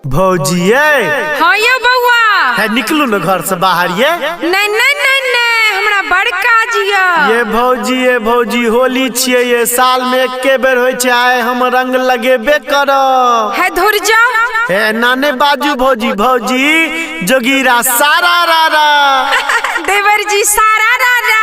भौजिए हाँ ये बउआ है निकलू न घर से बाहर ये नहीं नहीं नहीं नहीं हमरा बड़का जिया ये भौजी होली छिए ये साल में एके बेर होय छै आए हम रंग लगेबे करब है धुर जाओ हे नाने बाजू भौजी जोगीरा सारा रारा देवर जी सारा रारा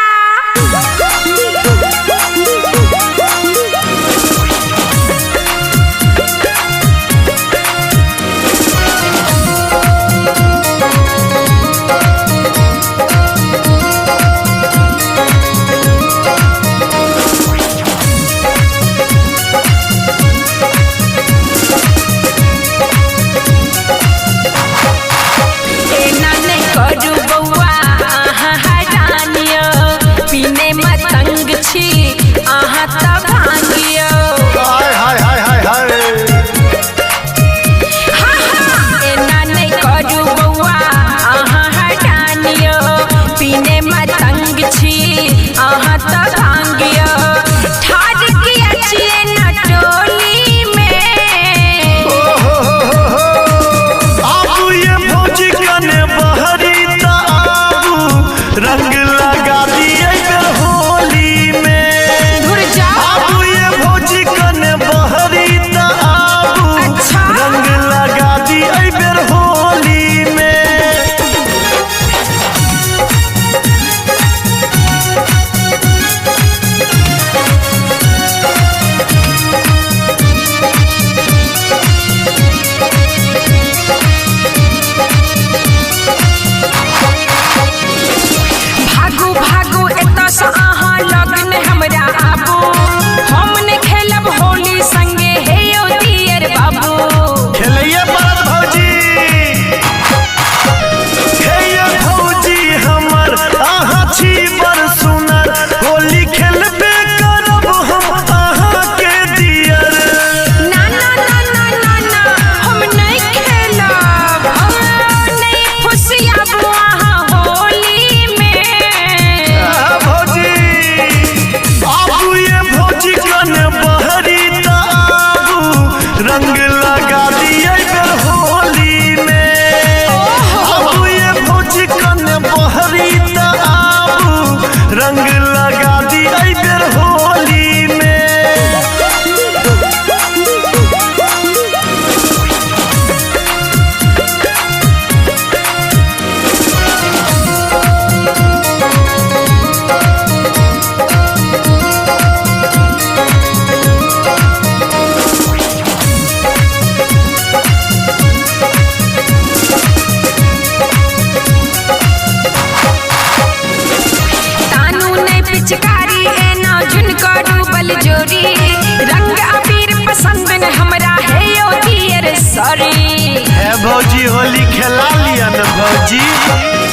भौजी होली खेला लिया न भौजी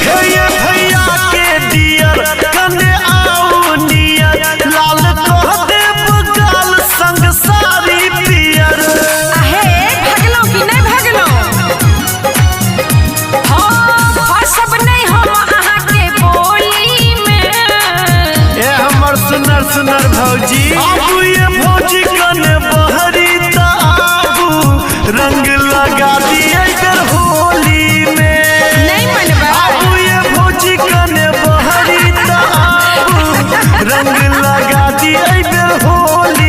हे ये भैया के दियर कने आओ नियर लाल कह दे बगाल संग सारी पियर आहे भगलो कि नहीं भगलो हां सब नहीं हम आहा के बोली में ए हमर सुनर भौजी आबू ये भौजी कने बहरी त आबू रंग लगा दिए रंग लगा दी बेर होली